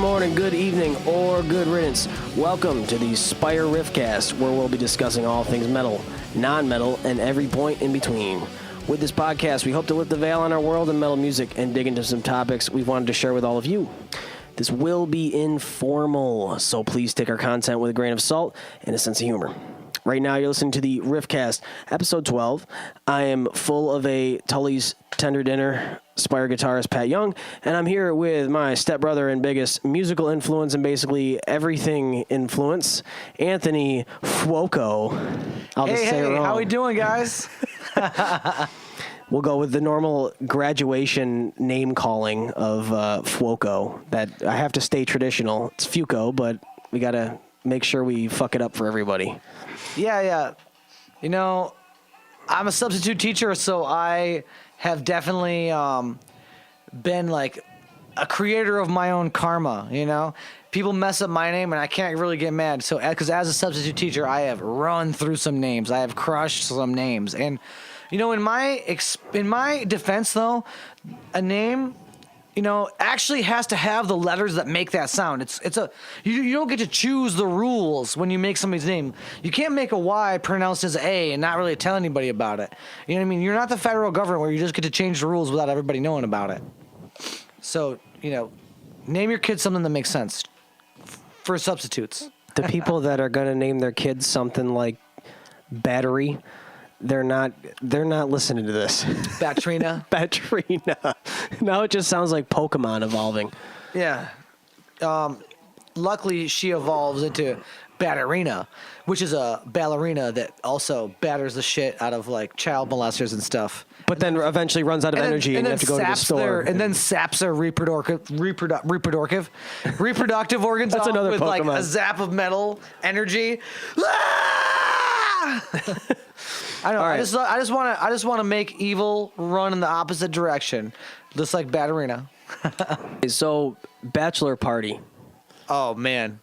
morning, good evening, or good riddance. Welcome to the Spire RIFFCAST, where we'll be discussing all things metal, non-metal, and every point in between. With this podcast, we hope to lift the veil on our world of metal music and dig into some topics we've wanted to share with all of you. This will be informal, so please take our content with a grain of salt and a sense of humor. Right now, you're listening to the RIFFCAST, episode 12. I am full of a Tully's Tender Dinner Spire guitarist, Pat Young, and I'm here with my stepbrother and biggest musical influence and basically everything influence, Anthony Fuoco. Hey, how we doing, guys? We'll go with the normal graduation name calling of Fuoco. That I have to stay traditional. It's Fuoco, but we got to make sure we fuck it up for everybody. Yeah. You know, I'm a substitute teacher, so I have definitely been like a creator of my own karma, you know? People mess up my name, and I can't really get mad. So, because as a substitute teacher, I have run through some names. I have crushed some names. And, you know, in my defense, though, a name, you know, actually has to have the letters that make that sound. You don't get to choose the rules when you make somebody's name. You can't make a Y pronounced as A and not really tell anybody about it. You know what I mean? You're not the federal government where you just get to change the rules without everybody knowing about it. So, you know, name your kid something that makes sense for substitutes. The people that are going to name their kids something like Battery, they're not listening to this. Batrina. Batrina. Now it just sounds like Pokemon evolving. Yeah. Luckily, she evolves into Batterina, which is a ballerina that also batters the shit out of like child molesters and stuff. But then eventually runs out of energy and you have to go to the store. And then saps their reproductive organs. That's off another with Pokemon. Like a zap of metal energy. I know. Right. I just want to make evil run in the opposite direction, just like Batterina. So, bachelor party. Oh man,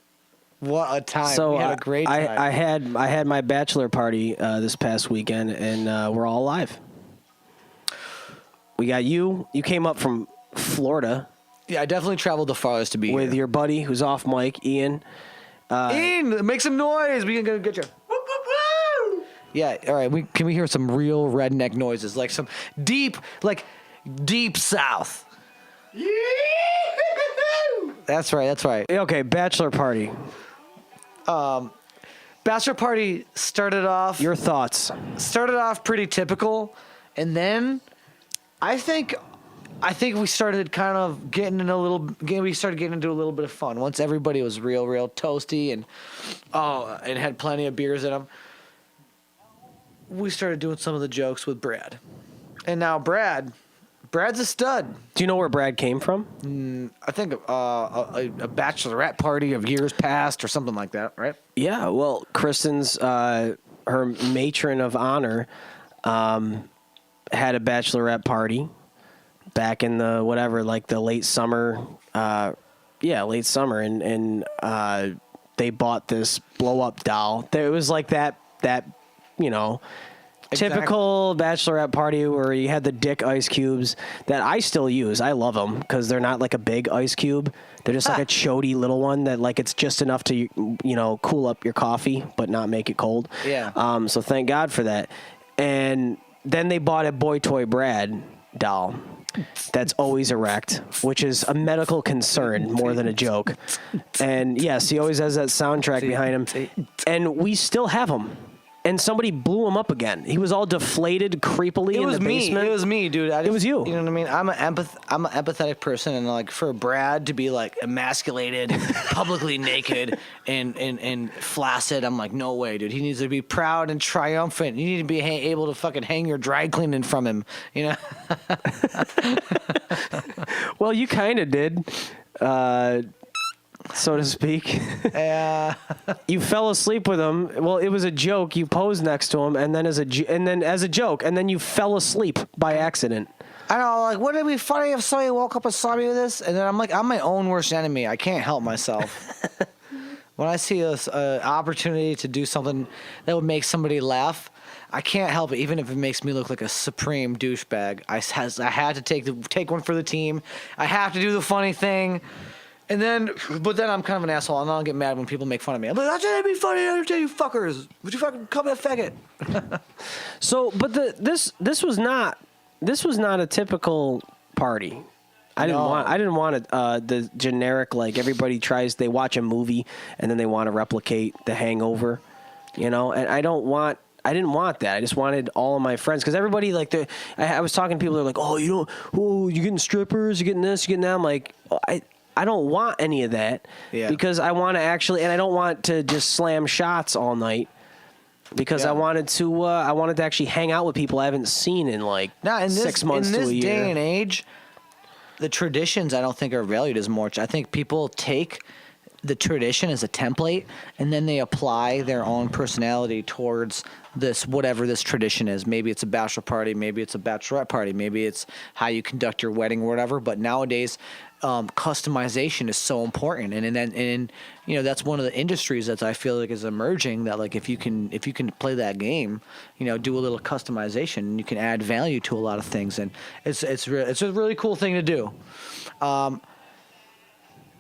what a time! So we had a great time. I had my bachelor party this past weekend, and we're all alive. We got you. You came up from Florida. Yeah, I definitely traveled the farthest to be with here. your buddy who's off mic, Ian. Ian, make some noise. We can go get you. Yeah, all right. Can we hear some real redneck noises, like some deep South? That's right. Okay, bachelor party. Bachelor party started off. Your thoughts? Started off pretty typical, and then I think we started kind of getting into a little bit of fun once everybody was real toasty and had plenty of beers in them. We started doing some of the jokes with Brad. And now Brad's a stud. Do you know where Brad came from? I think a bachelorette party of years past or something like that, right? Yeah, well, Kristen's, her matron of honor, had a bachelorette party back in the late summer. Late summer. And they bought this blow-up doll. It was like that, you know, typical bachelorette party where you had the dick ice cubes that I still use. I love them because they're not like a big ice cube. They're just like a chody little one that like it's just enough to, you know, cool up your coffee but not make it cold. Yeah. So thank God for that. And then they bought a Boy Toy Brad doll that's always erect, which is a medical concern more than a joke. And yes, he always has that soundtrack behind him. And we still have him. And somebody blew him up again. He was all deflated, creepily in the basement. It was me, dude. It was you. You know what I mean? I'm an empathetic person, and like for Brad to be like emasculated, publicly naked, and flaccid, I'm like, no way, dude. He needs to be proud and triumphant. You need to be able to fucking hang your dry cleaning from him, you know? Well, you kind of did. So to speak. Yeah. You fell asleep with him. Well, it was a joke. You posed next to him, and then as a joke, and then you fell asleep by accident. I know, like, wouldn't it be funny if somebody woke up and saw me with this? And then I'm like, I'm my own worst enemy. I can't help myself. When I see an opportunity to do something that would make somebody laugh, I can't help it, even if it makes me look like a supreme douchebag. I had to take one for the team. I have to do the funny thing. And then, but then I'm kind of an asshole, and I'll get mad when people make fun of me. I'm like, I trying to be funny, I tell you fuckers. Would you fucking call me a faggot? So, but this was not a typical party. I didn't want the generic, like, everybody they watch a movie and then they want to replicate The Hangover, you know, and I didn't want that. I just wanted all of my friends, because everybody, like, I was talking to people, they're like, you getting strippers, you getting this, you getting that. I'm like, I don't want any of that, because I want to actually, and I don't want to just slam shots all night, because I wanted to actually hang out with people I haven't seen in 6 months to a year. In this day and age, the traditions I don't think are valued as much. I think people take the tradition as a template, and then they apply their own personality towards whatever this tradition is. Maybe it's a bachelor party, maybe it's a bachelorette party, maybe it's how you conduct your wedding or whatever. But nowadays, customization is so important, and you know, that's one of the industries that I feel like is emerging. That, like, if you can play that game, you know, do a little customization, you can add value to a lot of things, and it's a really cool thing to do.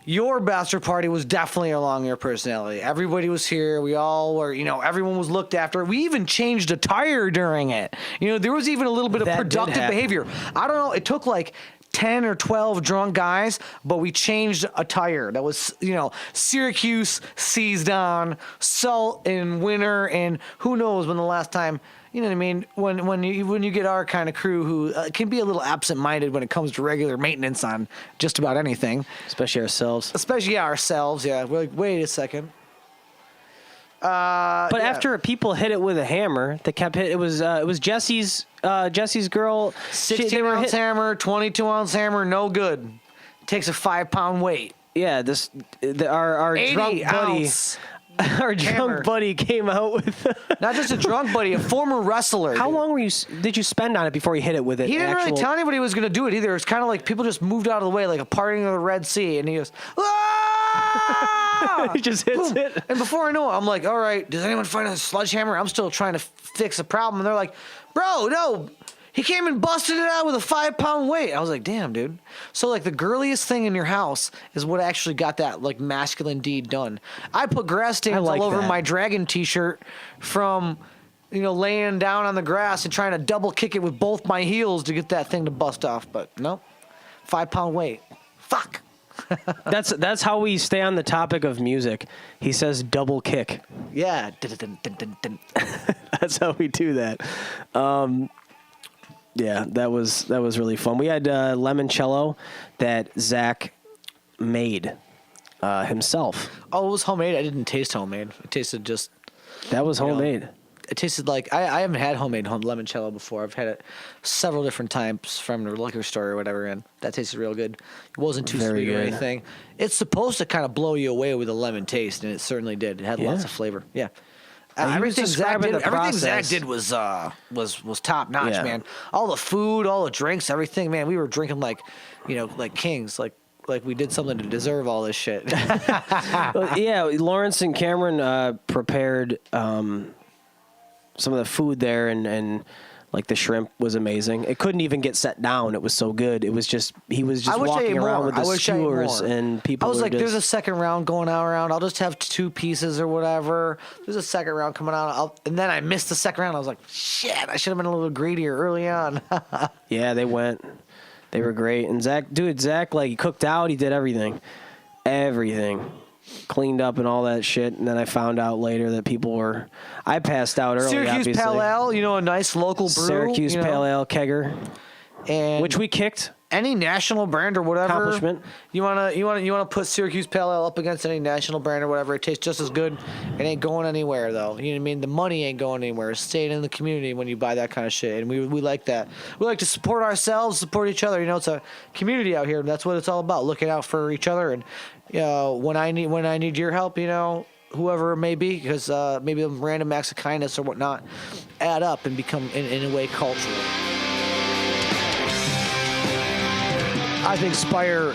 Your bachelor party was definitely along your personality. Everybody was here. We all were, you know, everyone was looked after. We even changed attire during it. You know, there was even a little bit of productive behavior. I don't know. It took like 10 or 12 drunk guys, but we changed attire. That was, you know, Syracuse seized on, salt in winter, and who knows when the last time, you know what I mean? When you get our kind of crew who can be a little absent-minded when it comes to regular maintenance on just about anything. Especially ourselves. Yeah. We're like, wait a second. But after people hit it with a hammer, they kept hitting. It was Jesse's girl. 16-ounce hammer, 22-ounce hammer, no good. Takes a 5-pound weight. Yeah, our drunk buddy. Our drunk buddy came out with not just a drunk buddy, a former wrestler. How long did you spend on it before he hit it with it? He didn't really tell anybody he was going to do it either. It's kind of like people just moved out of the way, like a parting of the Red Sea, and he goes, ah! He just hits it. And before I know it, I'm like, all right, does anyone find a sledgehammer? I'm still trying to fix the problem. And they're like, bro, no. He came and busted it out with a 5-pound weight. I was like, damn, dude. So, like, the girliest thing in your house is what actually got that, like, masculine deed done. I put grass stains all over my dragon t-shirt from, you know, laying down on the grass and trying to double kick it with both my heels to get that thing to bust off. But, no. 5-pound weight. Fuck. That's how we stay on the topic of music. He says double kick. Yeah. That's how we do that. Yeah, that was really fun. We had limoncello that Zach made himself. Oh, it was homemade? I didn't taste homemade. It tasted just... That was homemade. It tasted like... I haven't had homemade limoncello before. I've had it several different times from the liquor store or whatever, and that tasted real good. It wasn't too sweet or anything. It's supposed to kind of blow you away with a lemon taste, and it certainly did. It had lots of flavor. Yeah. Everything Zach did was top notch, man. All the food, all the drinks, everything, man. We were drinking like kings, like we did something to deserve all this shit. Well, yeah, Lawrence and Cameron prepared some of the food there, and like the shrimp was amazing. It couldn't even get set down. It was so good. He was just walking around with the skewers, and people. I was like, "There's a second round going around. I'll just have 2 pieces or whatever." There's a second round coming out, and then I missed the second round. I was like, "Shit! I should have been a little greedier early on." Yeah, they went. They were great, and Zach, like, he cooked out. He did everything. Cleaned up and all that shit, and then I found out later that I passed out early. Syracuse Pale Ale, a nice local brew. Syracuse Pale Ale kegger, and which we kicked. Any national brand or whatever. Accomplishment. You wanna put Syracuse Pale Ale up against any national brand or whatever. It tastes just as good. It ain't going anywhere though. You know what I mean? The money ain't going anywhere. It's staying in the community when you buy that kind of shit. And we like that. We like to support ourselves, support each other. It's a community out here. And that's what it's all about. Looking out for each other. And when I need your help, whoever it may be, because maybe random acts of kindness or whatnot add up and become in a way cultural. I think Spire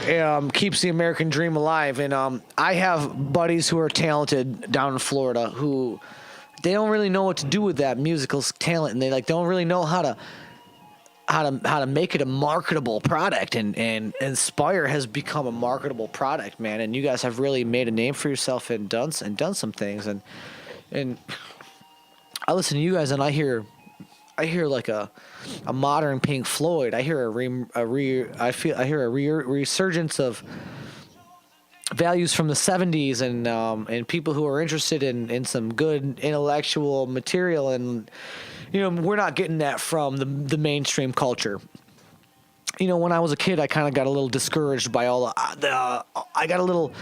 keeps the American dream alive, and I have buddies who are talented down in Florida who they don't really know what to do with that musical talent, and they don't really know how to how to make it a marketable product, and Spire has become a marketable product, man. And you guys have really made a name for yourself and done some things. And I listen to you guys, and I hear like a modern Pink Floyd. I hear I hear a resurgence of values from the 70s, and people who are interested in some good intellectual material. And we're not getting that from the mainstream culture. When I was a kid, I kind of got a little discouraged by all I got a little,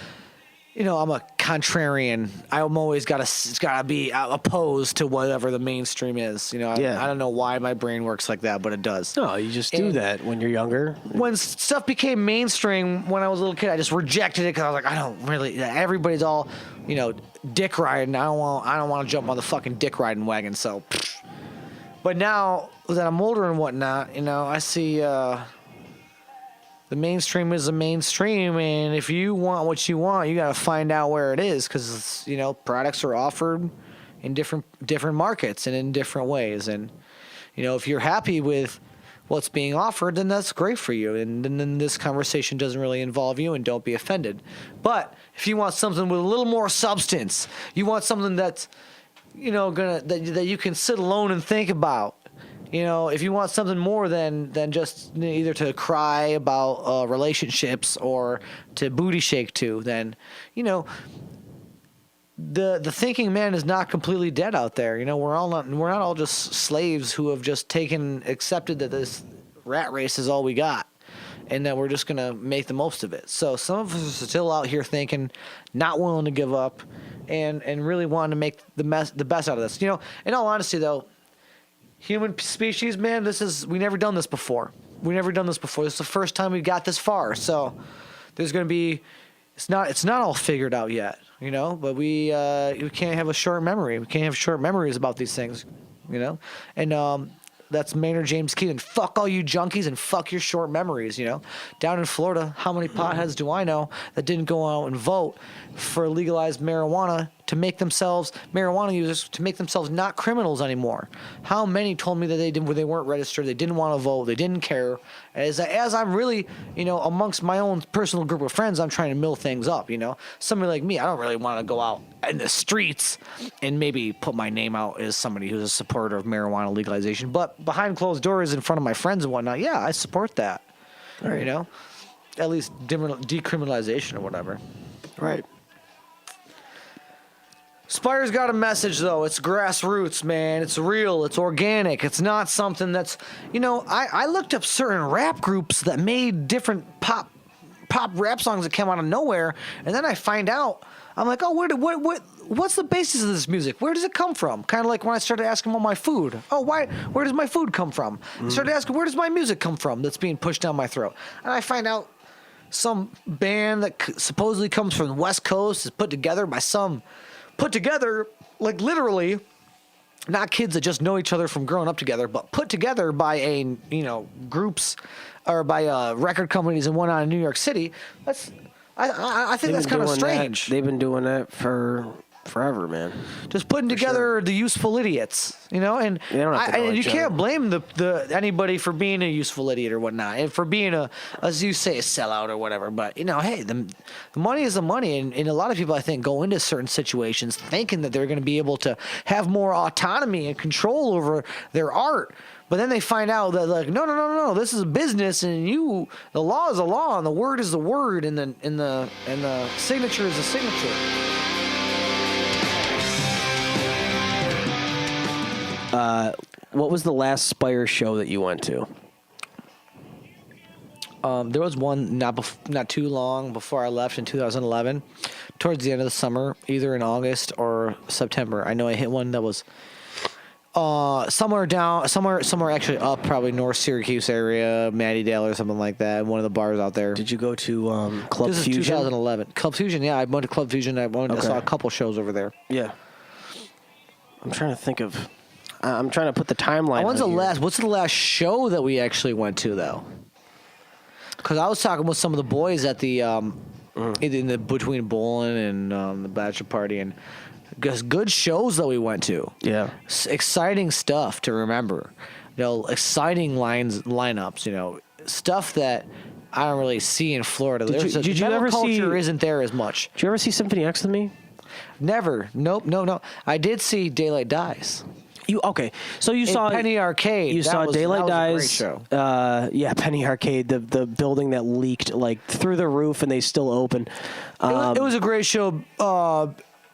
I'm a contrarian. I'm always it's gotta be opposed to whatever the mainstream is. I don't know why my brain works like that, but it does. No, you just do that when you're younger. When stuff became mainstream when I was a little kid, I just rejected it because I was like, I don't really. Everybody's all, dick riding. I don't want to jump on the fucking dick riding wagon. So, but now that I'm older and whatnot, I see. The mainstream is the mainstream, and if you want what you want, you got to find out where it is, because products are offered in different markets and in different ways. And if you're happy with what's being offered, then that's great for you, and then this conversation doesn't really involve you, and don't be offended. But if you want something with a little more substance, you want something that's that you can sit alone and think about. If you want something more than just either to cry about relationships or to booty shake to, then the thinking man is not completely dead out there. We're not all just slaves who have just accepted that this rat race is all we got, and that we're just gonna make the most of it. So some of us are still out here thinking, not willing to give up, and really wanting to make the best out of this. In all honesty, though. Human species, man, we never done this before. This is the first time we got this far. So there's going to be, it's not all figured out yet, but we can't have a short memory. We can't have short memories about these things, and that's Maynard James Keenan. Fuck all you junkies and fuck your short memories, Down in Florida, how many potheads do I know that didn't go out and vote for legalized marijuana to make themselves, marijuana users, to make themselves not criminals anymore? How many told me that they weren't registered, they didn't want to vote, they didn't care? As I'm really, amongst my own personal group of friends, I'm trying to mill things up, Somebody like me, I don't really want to go out in the streets and maybe put my name out as somebody who's a supporter of marijuana legalization. But behind closed doors in front of my friends and whatnot, yeah, I support that. Right. At least decriminalization or whatever. Right. Spire's got a message, though. It's grassroots, man. It's real. It's organic. It's not something that's, I looked up certain rap groups that made different pop rap songs that came out of nowhere, and then I find out, I'm like, oh, what's the basis of this music? Where does it come from? Kind of like when I started asking about my food. Oh, where does my food come from? I started asking, where does my music come from that's being pushed down my throat? And I find out some band that supposedly comes from the West Coast is put together, like literally, not kids that just know each other from growing up together, but put together by groups or by record companies and whatnot in New York City. I think that's kind of strange. They've been doing that for forever, man. Just putting together the useful idiots, and they don't have to know you each can't other. blame the anybody for being a useful idiot or whatnot, and for being as you say, a sellout or whatever. But hey, the money is the money, and a lot of people, I think, go into certain situations thinking that they're going to be able to have more autonomy and control over their art. But then they find out that, like, no, this is a business, and the law is the law, and the word is the word, and the signature is the signature. What was the last Spire show that you went to? There was one not too long before I left in 2011, towards the end of the summer, either in August or September. I know I hit one that was somewhere actually up, probably North Syracuse area, Mattydale or something like that. One of the bars out there. Did you go to Club This is Fusion? 2011. Club Fusion, yeah. I went to Club Fusion. I saw a couple shows over there. Yeah. I'm trying to think of. I'm trying to put the timeline. What's the last show that we actually went to, though? Because I was talking with some of the boys at the between bowling and the bachelor party, and good shows that we went to. Yeah. Exciting stuff to remember. Exciting lineups. Stuff that I don't really see in Florida. Did you ever culture isn't there as much. Did you ever see Symphony X with me? Never. Nope. No. I did see Daylight Dies. So you saw Penny Arcade. You saw Daylight Dies. A great show. Penny Arcade, the building that leaked like through the roof and they still open. It was a great show.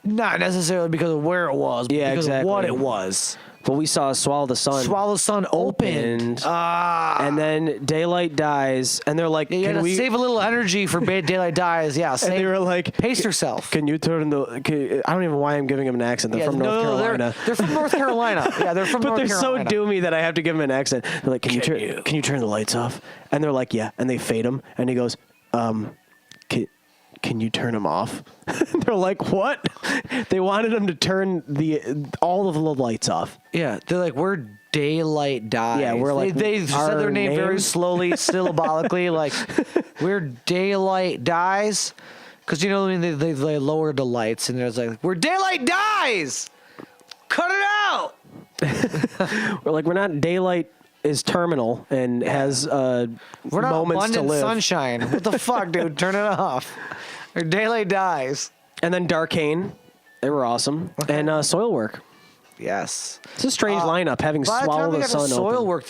Not necessarily because of where it was, but because of what it was. But we saw Swallow the Sun. Swallow the Sun opened. And then Daylight Dies. And they're like, can we save a little energy for Daylight Dies? Yeah. And they were like, pace yourself. Can you turn I don't even know why I'm giving them an accent. They're from North Carolina. They're from North Carolina. Yeah, they're from North Carolina. But they're so doomy that I have to give them an accent. They're like, can you turn the lights off? And they're like, yeah. And they fade them. And he goes, can you turn them off? They're like, what? They wanted them to turn all of the lights off. Yeah, they're like, we're Daylight Dies. Yeah, we're like, they said their name very slowly, syllabolically, like, we're Daylight Dies. Because, they lowered the lights, and there's like, we're Daylight Dies! Cut it out! We're like, we're not Daylight is terminal and has we're not moments to Abundant live. Sunshine. What the fuck, dude? Turn it off. Or Daylight Dies. And then Darkane. They were awesome. And Soilwork. Yes. It's a strange lineup, having Swallow the Sun open. Soilwork,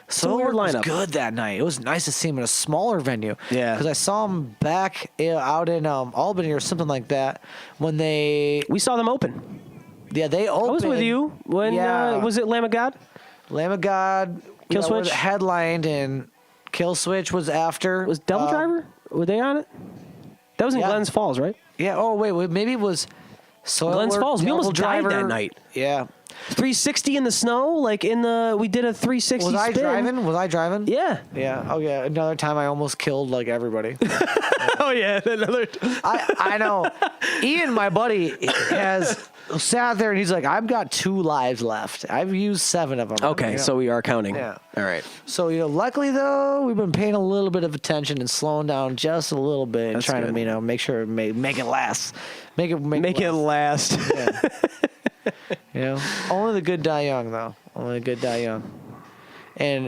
Soilwork was good that night. It was nice to see him in a smaller venue. Yeah. Because I saw him back out in Albany or something like that when we saw them open. Yeah, they opened. I was with you when, was it Lamb of God? Lamb of God. Kill Switch? Headlined, and Kill Switch was after. Was Devil Driver? Were they on it? That was in Glens Falls, right? Yeah. Oh, wait. Maybe it was Soilwork. Glens Falls. We almost Driver. died that night. Yeah. 360 in the snow, we did a 360 Was I spin. driving? Was I driving? Yeah. Yeah. Oh, yeah. Another time I almost killed, everybody. Oh, yeah. Another I know. Ian, my buddy, has sat there and he's like, I've got 2 lives left. I've used 7 of them. Okay, so we are counting. Yeah. All right. So, luckily, though, we've been paying a little bit of attention and slowing down just a little bit and trying to, make sure, make it last. Make it last. Yeah. Only the good die young, though. Only the good die young. And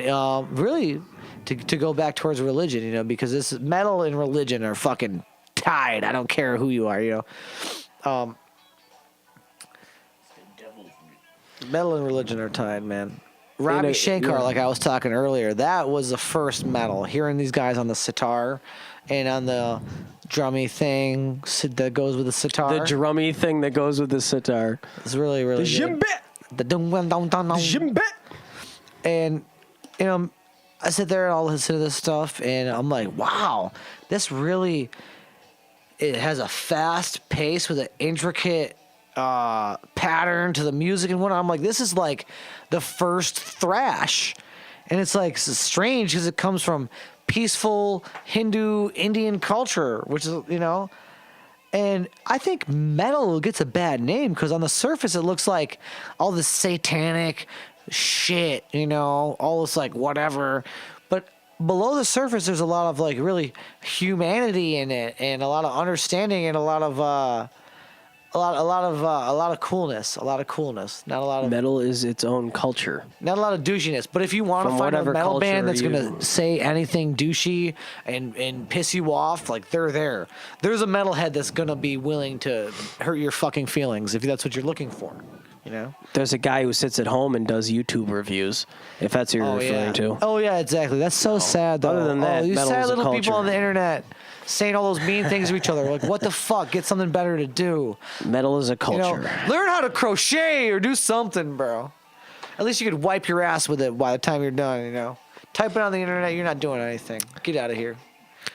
really, to go back towards religion, because this metal and religion are fucking tied. I don't care who you are, Metal and religion are tied, man. Ravi Shankar, like I was talking earlier, that was the first metal. Hearing these guys on the sitar and on the drummy thing that goes with the sitar. The drummy thing that goes with the sitar. It's really, really good. The djembe. And, I sit there and I'll listen to this stuff and I'm like, wow, this really, it has a fast pace with an intricate pattern to the music and whatnot. I'm like, this is like the first thrash. And it's like strange because it comes from peaceful Hindu Indian culture, which is, and I think metal gets a bad name because on the surface it looks like all this satanic shit, all this whatever. But below the surface there's a lot of really humanity in it and a lot of understanding and a lot of coolness. Not a lot of metal is its own culture. Not a lot of douchiness. But if you want to find a metal band that's gonna say anything douchey and piss you off, they're there. There's a metalhead that's gonna be willing to hurt your fucking feelings if that's what you're looking for. There's a guy who sits at home and does YouTube reviews, if that's what you're referring to. Oh yeah, exactly. That's so sad though. Other than that, you metal sad is a little culture. people on the internet saying all those mean things to each other. What the fuck? Get something better to do. Metal is a culture. Learn how to crochet or do something, bro. At least you could wipe your ass with it by the time you're done, Type it on the internet, you're not doing anything. Get out of here.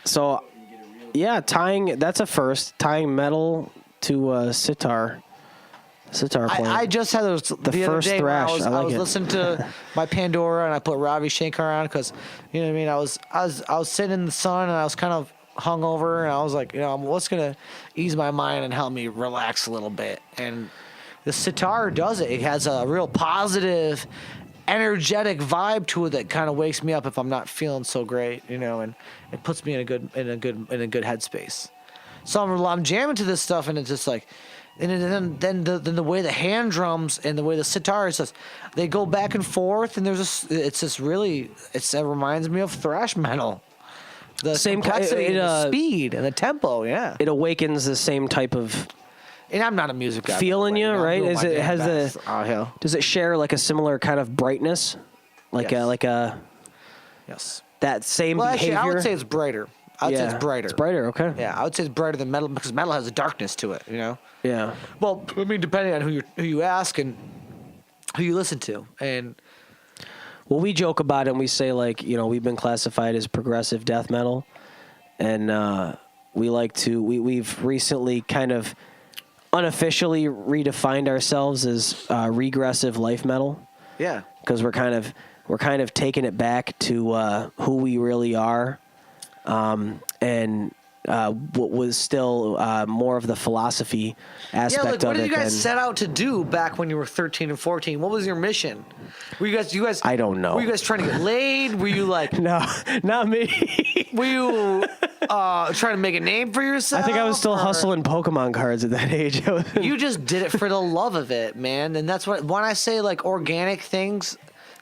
So, yeah, that's a first. Tying metal to sitar playing. I just had those the first other day thrash. I was listening to my Pandora and I put Ravi Shankar on because, I was sitting in the sun and I was kind of hungover and I was like, what's going to ease my mind and help me relax a little bit. And the sitar does it. It has a real positive, energetic vibe to it that kind of wakes me up if I'm not feeling so great, and it puts me in a good headspace. So I'm jamming to this stuff, and it's just like, and then the way the hand drums and the way the sitar is just, they go back and forth, and it reminds me of thrash metal. The Same complexity, and the speed, and the tempo. Yeah, it awakens the same type of. And I'm not a music guy. Feel in you, right? Hell. Does it share like a similar kind of brightness, like a yes, that same well, behavior? Actually, I would say it's brighter. I would say it's brighter. It's brighter, okay. Yeah, I would say it's brighter than metal because metal has a darkness to it. You know. Yeah. Well, I mean, depending on who you ask and who you listen to, and. Well, we joke about it and we say, like, we've been classified as progressive death metal, and we've recently kind of unofficially redefined ourselves as regressive life metal. Yeah, because we're kind of taking it back to who we really are, and what was still more of the philosophy aspect of it. What did you guys set out to do back when you were 13 and 14? What was your mission? Were you guys? I don't know. Were you guys trying to get laid? Were you like? No, not me. Were you trying to make a name for yourself? I think I was still hustling Pokemon cards at that age. You just did it for the love of it, man. And that's when I say like organic things,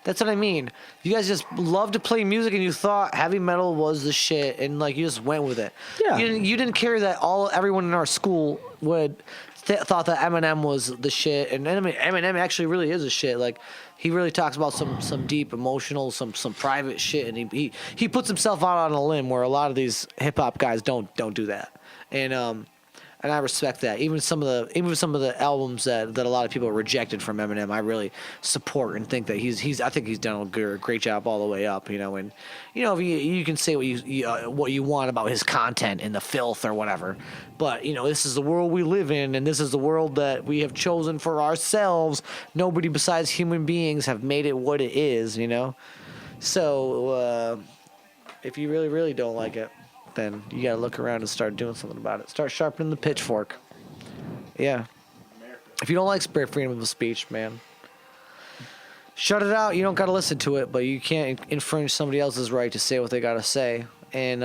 that's what I mean. You guys just love to play music, and you thought heavy metal was the shit, and like you just went with it. Yeah. You didn't care that everyone in our school thought that Eminem was the shit, and Eminem actually really is a shit. Like he really talks about some deep emotional, some private shit, and he puts himself out on a limb where a lot of these hip hop guys don't do that. And I respect that. Even some of the albums that a lot of people rejected from Eminem, I really support and think that I think he's done a great job all the way up. And if you can say what you want about his content and the filth or whatever, but this is the world we live in, and this is the world that we have chosen for ourselves. Nobody besides human beings have made it what it is. So if you really, really don't like it, then you gotta look around and start doing something about it. Start sharpening the pitchfork. Yeah. If you don't like freedom of speech, man, shut it out. You don't gotta listen to it, but you can't infringe somebody else's right to say what they gotta say. And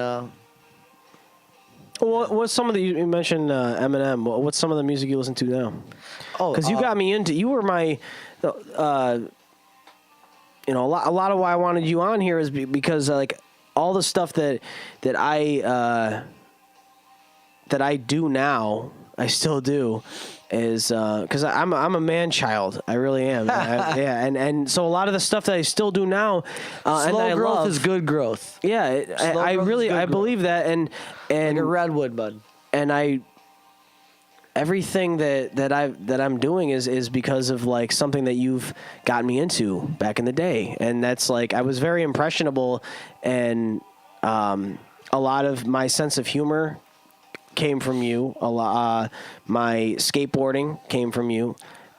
what's some of the, you mentioned Eminem. What's some of the music you listen to now? Oh, because you got me into. You were my. A lot of why I wanted you on here is because like. All the stuff that I do now, I still do, is because I'm a man child. I really am. And so a lot of the stuff that I still do now, slow growth is good growth. Yeah, I believe that, and like a redwood, bud. And everything that I'm doing is because of like something that you've got me into back in the day, and that's like I was very impressionable, and a lot of my sense of humor came from you. My skateboarding came from you.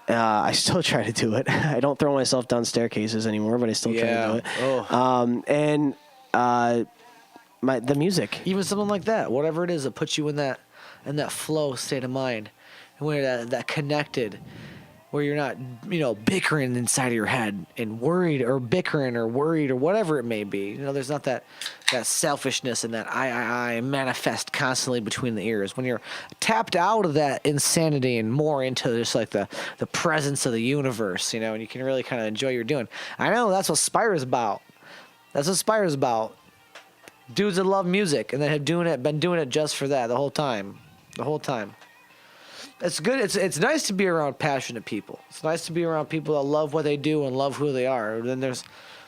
I still try to do it. I don't throw myself down staircases anymore, but I still try to do it. Oh. The music, even something like that, whatever it is that puts you in that flow state of mind, and where that connected, where you're not bickering inside of your head and worried or worried or whatever it may be. There's not that selfishness and that I manifest constantly between the ears. When you're tapped out of that insanity and more into just like the presence of the universe, and you can really kind of enjoy what you're doing. I know that's what Spire is about. That's what Spire is about. Dudes that love music and that have been doing it just for that the whole time. It's good. It's nice to be around passionate people. It's nice to be around people that love what they do and love who they are. Then there's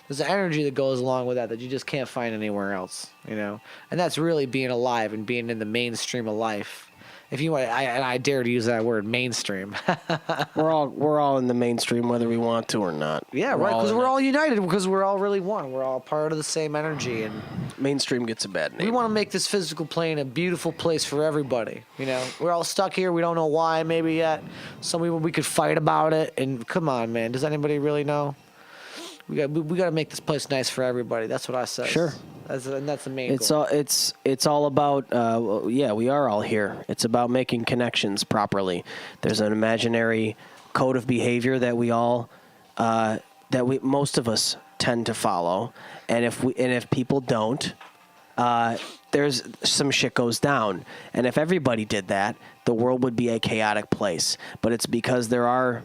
an energy that goes along with that you just can't find anywhere else, And that's really being alive and being in the mainstream of life. If you want, I dare to use that word, mainstream. we're all in the mainstream, whether we want to or not. Yeah, right. Because we're all united. Because we're all really one. We're all part of the same energy. And mainstream gets a bad name. We want to make this physical plane a beautiful place for everybody. We're all stuck here. We don't know why. Maybe yet. Some people we could fight about it. And come on, man. Does anybody really know? We got to make this place nice for everybody. That's what I say. Sure. That's the main goal. It's all about we are all here. It's about making connections properly. There's an imaginary code of behavior that most of us tend to follow, and if people don't, there's some shit goes down. And if everybody did that, the world would be a chaotic place. But it's because there are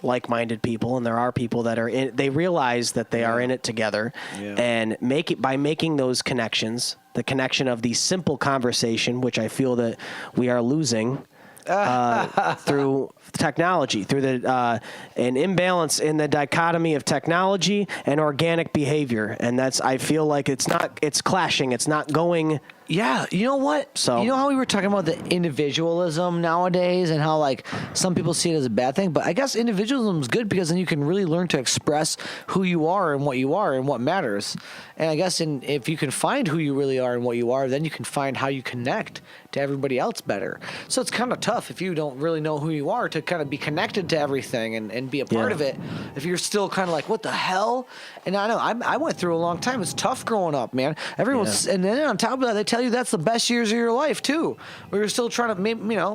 like-minded people, and there are people that are in. They realize that they are in it together, and by making those connections, the connection of the simple conversation, which I feel that we are losing through technology, through an imbalance in the dichotomy of technology and organic behavior, and I feel like it's clashing. It's not going. Yeah, you know what? So you know how we were talking about the individualism nowadays and how like some people see it as a bad thing, but I guess individualism is good because then you can really learn to express who you are and what matters. And I guess if you can find who you really are and what you are, then you can find how you connect to everybody else better. So it's kind of tough if you don't really know who you are to kind of be connected to everything and be a part of it. If you're still kind of like, what the hell? And I know I went through a long time. It's tough growing up, man. Everyone's, and then on top of that, they tell you that's the best years of your life too. Where you're still trying to,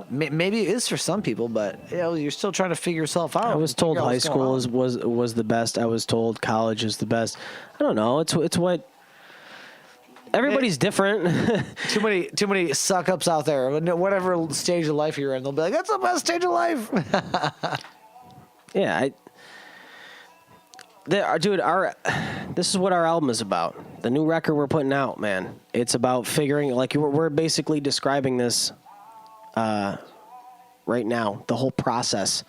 maybe it is for some people, but you're still trying to figure yourself out. I was told high school was the best. I was told college is the best. I don't know. It's what everybody's different. Too many suck ups out there. Whatever stage of life you're in, they'll be like, "That's the best stage of life." Yeah, dude, this is what our album is about. The new record we're putting out, man. It's about figuring, like, we're basically describing this right now, the whole process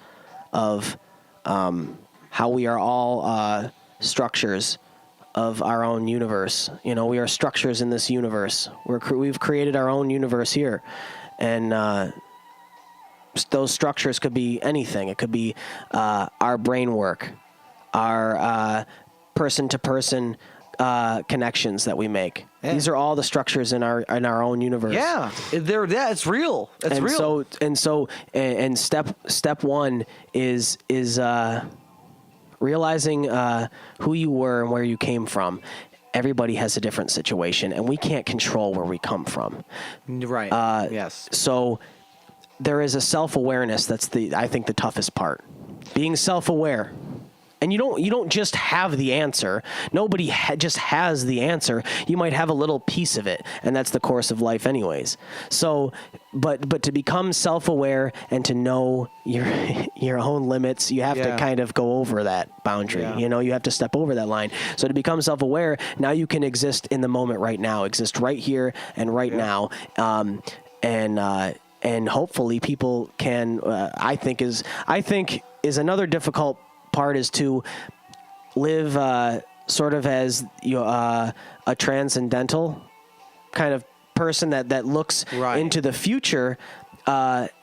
of how we are all structures of our own universe. We are structures in this universe. We've created our own universe here, and those structures could be anything. It could be our brain work, our person-to-person connections that we make. Yeah. These are all the structures in our own universe. Yeah, it's real. It's real. And step one is realizing who you were and where you came from. Everybody has a different situation, and we can't control where we come from. Right. Yes. So there is a self-awareness that's I think the toughest part. Being self-aware. And you don't just have the answer. Nobody just has the answer. You might have a little piece of it, and that's the course of life anyways. So, but to become self-aware and to know your own limits, you have to kind of go over that boundary. Yeah. You have to step over that line. So to become self-aware, now you can exist in the moment right now, exist right here and right now. And hopefully people can, I think is is another difficult part is to live sort of as a transcendental kind of person that looks into the future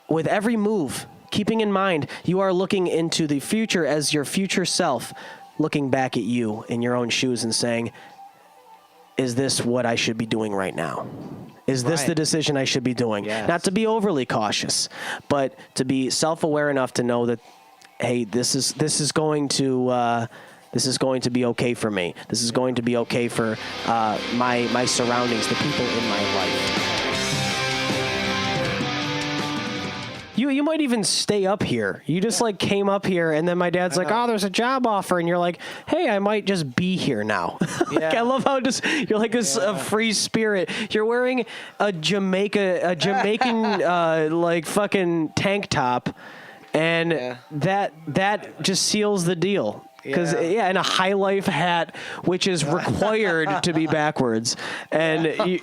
with every move, keeping in mind you are looking into the future as your future self, looking back at you in your own shoes and saying, is this what I should be doing right now? Is this the decision I should be doing? Yes. Not to be overly cautious, but to be self-aware enough to know that, hey, this is going to be okay for me. This is going to be okay for my surroundings, the people in my life. You might even stay up here. You just came up here, and then my dad's like, "Oh, there's a job offer," and you're like, "Hey, I might just be here now." I love how you're like this free spirit. You're wearing a Jamaican fucking tank top. And that just seals the deal. Because, and a high life hat, which is required to be backwards. And then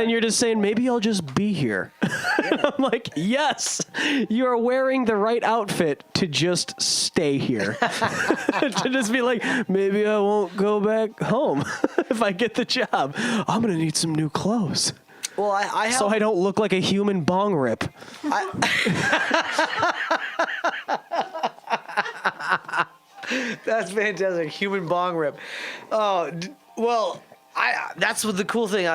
you're just saying, maybe I'll just be here. I'm like, yes, you're wearing the right outfit to just stay here. To just be like, maybe I won't go back home if I get the job. I'm going to need some new clothes. Well, I have... So I don't look like a human bong rip. That's fantastic. Human bong rip. Oh, well, that's what the cool thing.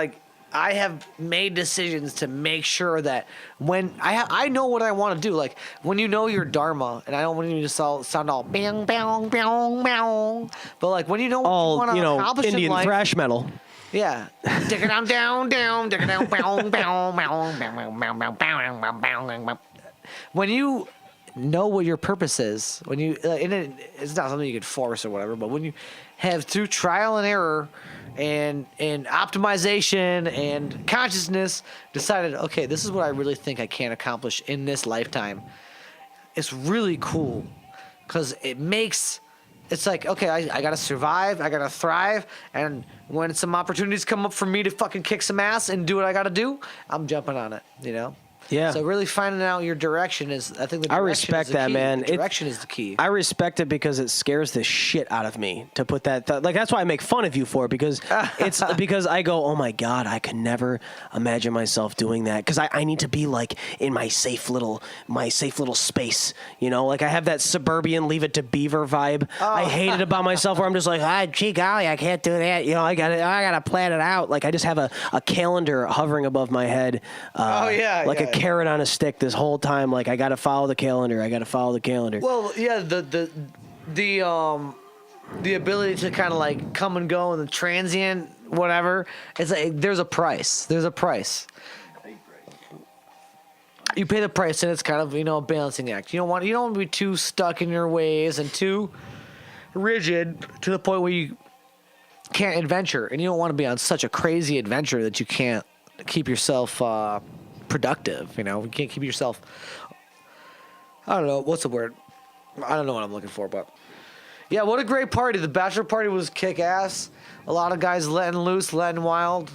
I have made decisions to make sure that when I know what I want to do. Like when you know your dharma, and I don't want you to sound all bang bang bang bang, but like when you know what you want to accomplish Indian in life, thrash metal. Yeah. When you know what your purpose is, when you and it's not something you could force or whatever, but when you have through trial and error and optimization and consciousness decided, okay, this is what I really think I can accomplish in this lifetime. It's really cool because it's like, okay, I gotta survive, I gotta thrive, and when some opportunities come up for me to fucking kick some ass and do what I gotta do, I'm jumping on it, you know? Yeah. So really finding out your direction is, I think the direction I respect is the that, key. man. The direction is the key. I respect it because it scares the shit out of me to put that. Like, that's why I make fun of you for it, because it's because I go, oh my God, I could never imagine myself doing that, because I need to be like in my safe little space, you know? Like, I have that suburban Leave It to Beaver vibe. I hate it about myself where I'm just like, gee golly, I can't do that. You know, I gotta plan it out. Like, I just have a calendar hovering above my head. Like a carrot on a stick this whole time. Like, I got to follow the calendar. Well, yeah, the ability to kind of like come and go and the transient whatever. It's like there's a price. You pay the price, and it's kind of, you know, a balancing act. You don't want to be too stuck in your ways and too rigid to the point where you can't adventure, and you don't want to be on such a crazy adventure that you can't keep yourself productive. You know, you can't keep yourself. I don't know what's the word. I don't know what I'm looking for, but yeah, what a great party! The bachelor party was kick ass. A lot of guys letting loose, letting wild,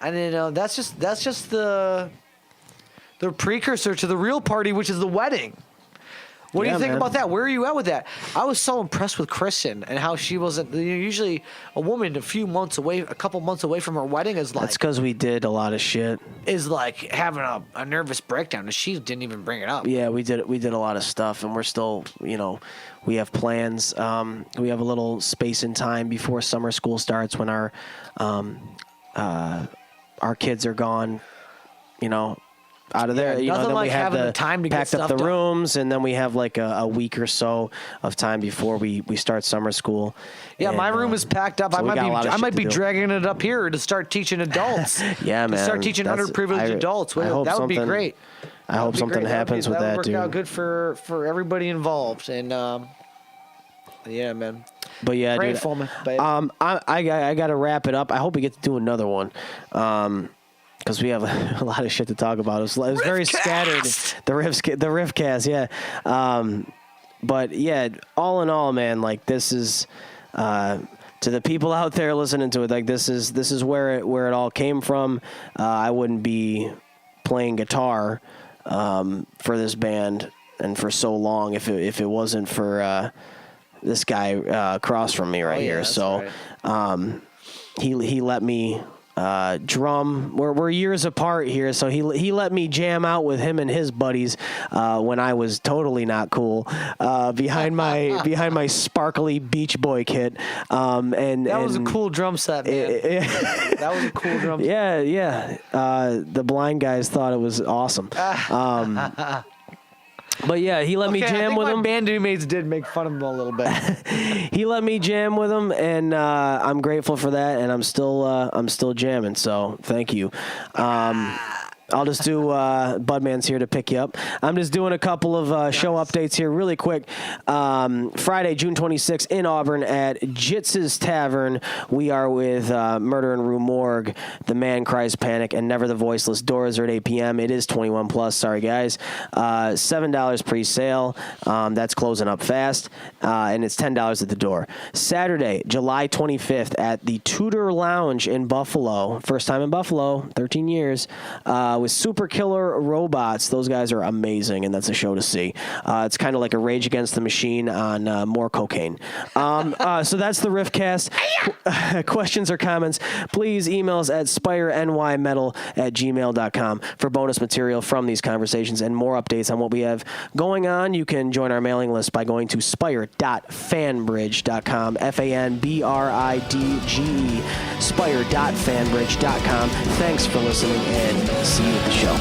and you know that's just the precursor to the real party, which is the wedding. What do you think about that? Where are you at with that? I was so impressed with Kristen and how she wasn't. Usually, a woman a couple months away from her wedding is like. That's because we did a lot of shit. Is like having a nervous breakdown, and she didn't even bring it up. Yeah, we did a lot of stuff, and we're still, you know, we have plans. We have a little space and time before summer school starts when our kids are gone, you know. Out of there, you know, then like we have the time to packed get up the done. rooms, and then we have like a week or so of time before we start summer school. Yeah, and, my room is packed up. So I might be dragging it up here to start teaching adults. Yeah, man. To start teaching underprivileged adults. That would be great. I hope something happens with that, dude. That would work out good for everybody involved, and yeah, man. But yeah, pray dude. For me, baby. I got to wrap it up. I hope we get to do another one. Because we have a lot of shit to talk about. It was very scattered. The RIFFCAST, yeah. But yeah, all in all, man, like this is to the people out there listening to it. Like this is where it all came from. I wouldn't be playing guitar for this band and for so long if it wasn't for this guy across from me right here. So right. He let me. Drum. We're years apart here, so he let me jam out with him and his buddies when I was totally not cool behind my sparkly Beach Boy kit. And that was a cool drum set, man. That was a cool drum set. Yeah. The blind guys thought it was awesome. But yeah, he let me jam with him. My band mates did make fun of him a little bit. He let me jam with him, and I'm grateful for that. And I'm still jamming. So thank you. I'll just do Budman's here to pick you up. I'm just doing a couple of show updates here really quick. Friday, June 26th in Auburn at Jitz's Tavern. We are with Murder in Rue Morgue, The Man Cries Panic, and Never the Voiceless. Doors are at 8 p.m. It is 21 plus. Sorry, guys. $7 pre-sale. That's closing up fast. And it's $10 at the door. Saturday, July 25th at the Tudor Lounge in Buffalo. First time in Buffalo, 13 years. With Super Killer Robots. Those guys are amazing, and that's a show to see. It's kind of like a Rage Against the Machine on more cocaine. So that's the RIFFCAST. Questions or comments, please email us at spirenymetal@gmail.com for bonus material from these conversations and more updates on what we have going on. You can join our mailing list by going to spire.fanbridge.com, FANBRIDGE, spire.fanbridge.com. Thanks for listening, and see you at the show.